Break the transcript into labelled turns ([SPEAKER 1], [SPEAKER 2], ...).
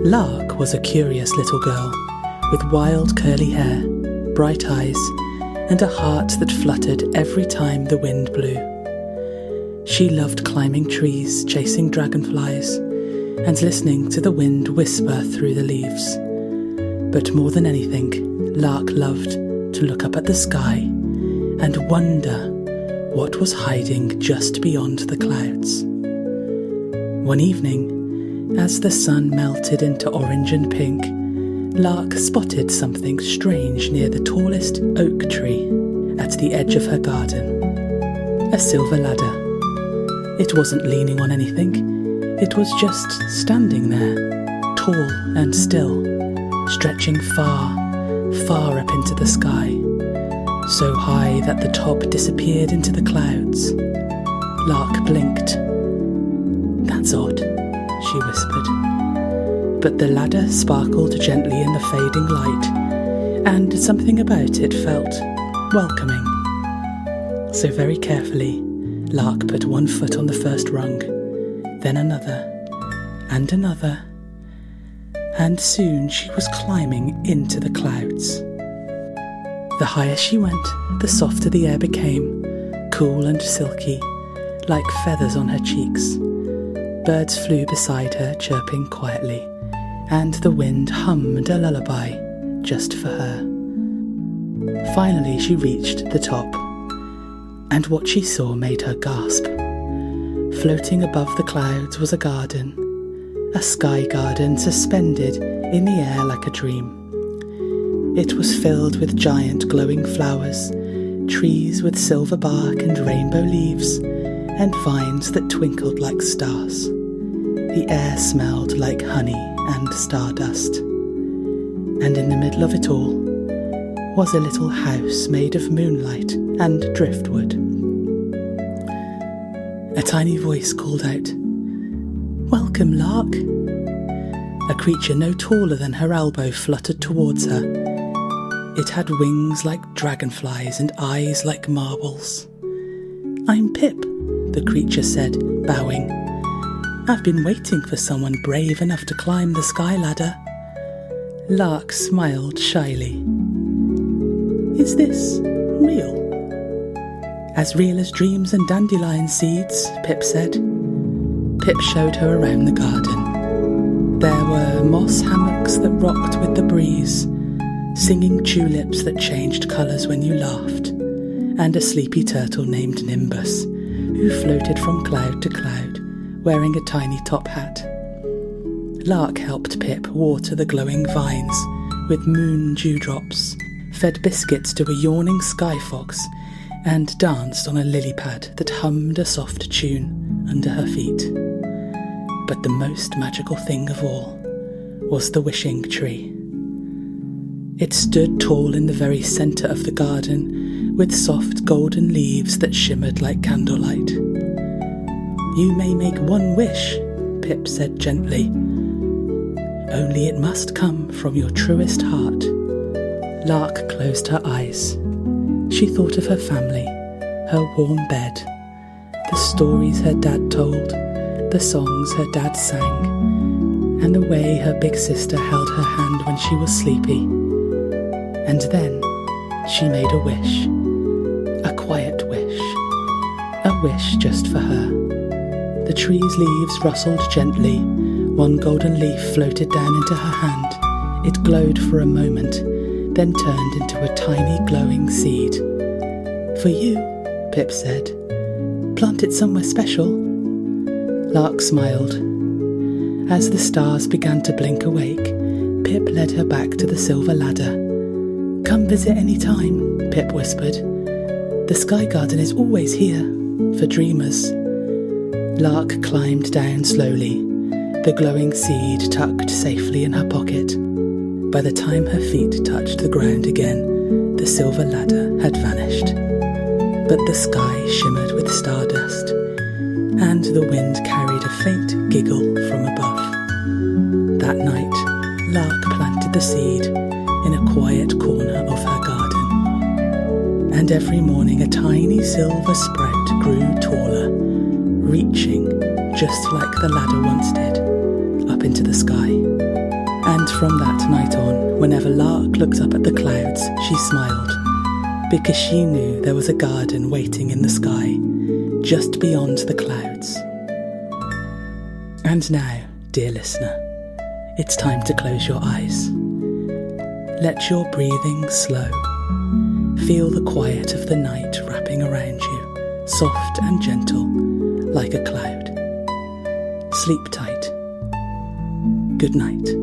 [SPEAKER 1] Lark was a curious little girl, with wild curly hair, bright eyes, and a heart that fluttered every time the wind blew. She loved climbing trees, chasing dragonflies, and listening to the wind whisper through the leaves. But more than anything, Lark loved to look up at the sky and wonder what was hiding just beyond the clouds. One evening, as the sun melted into orange and pink, Lark spotted something strange near the tallest oak tree at the edge of her garden. A silver ladder. It wasn't leaning on anything, it was just standing there, tall and still, stretching far, far up into the sky, so high that the top disappeared into the clouds. Lark blinked. "That's odd," she whispered. But the ladder sparkled gently in the fading light, and something about it felt welcoming. So very carefully, Lark put one foot on the first rung, then another, and another, and soon she was climbing into the clouds. The higher she went, the softer the air became, cool and silky, like feathers on her cheeks. Birds flew beside her, chirping quietly, and the wind hummed a lullaby just for her. Finally she reached the top, and what she saw made her gasp. Floating above the clouds was a garden, a sky garden suspended in the air like a dream. It was filled with giant glowing flowers, trees with silver bark and rainbow leaves, and vines that twinkled like stars. The air smelled like honey and stardust. And in the middle of it all was a little house made of moonlight and driftwood. A tiny voice called out, "Welcome, Lark." A creature no taller than her elbow fluttered towards her. It had wings like dragonflies and eyes like marbles. "I'm Pip," the creature said, bowing. "I've been waiting for someone brave enough to climb the sky ladder." Lark smiled shyly. "Is this real?" "As real as dreams and dandelion seeds," Pip said. Pip showed her around the garden. There were moss hammocks that rocked with the breeze, singing tulips that changed colours when you laughed, and a sleepy turtle named Nimbus, who floated from cloud to cloud, wearing a tiny top hat. Lark helped Pip water the glowing vines with moon dewdrops, fed biscuits to a yawning sky fox, and danced on a lily pad that hummed a soft tune under her feet. But the most magical thing of all was the wishing tree. It stood tall in the very centre of the garden, with soft golden leaves that shimmered like candlelight. "You may make one wish," Pip said gently. "Only it must come from your truest heart." Lark closed her eyes. She thought of her family, her warm bed, the stories her dad told, the songs her dad sang, and the way her big sister held her hand when she was sleepy. And then she made a wish, a quiet wish, a wish just for her. The tree's leaves rustled gently, one golden leaf floated down into her hand. It glowed for a moment, then turned into a tiny glowing seed. "For you," Pip said. "Plant it somewhere special." Lark smiled. As the stars began to blink awake, Pip led her back to the silver ladder. "Come visit any time," Pip whispered. "The sky garden is always here, for dreamers." Lark climbed down slowly, the glowing seed tucked safely in her pocket. By the time her feet touched the ground again, the silver ladder had vanished. But the sky shimmered with stardust, and the wind carried a faint giggle from above. That night, Lark planted the seed in a quiet corner of her garden. And every morning a tiny silver sprout grew taller, reaching, just like the ladder once did, up into the sky. And from that night on, whenever Lark looked up at the clouds, she smiled, because she knew there was a garden waiting in the sky, just beyond the clouds. And now, dear listener, it's time to close your eyes. Let your breathing slow. Feel the quiet of the night wrapping around you, soft and gentle, like a cloud. Sleep tight. Good night.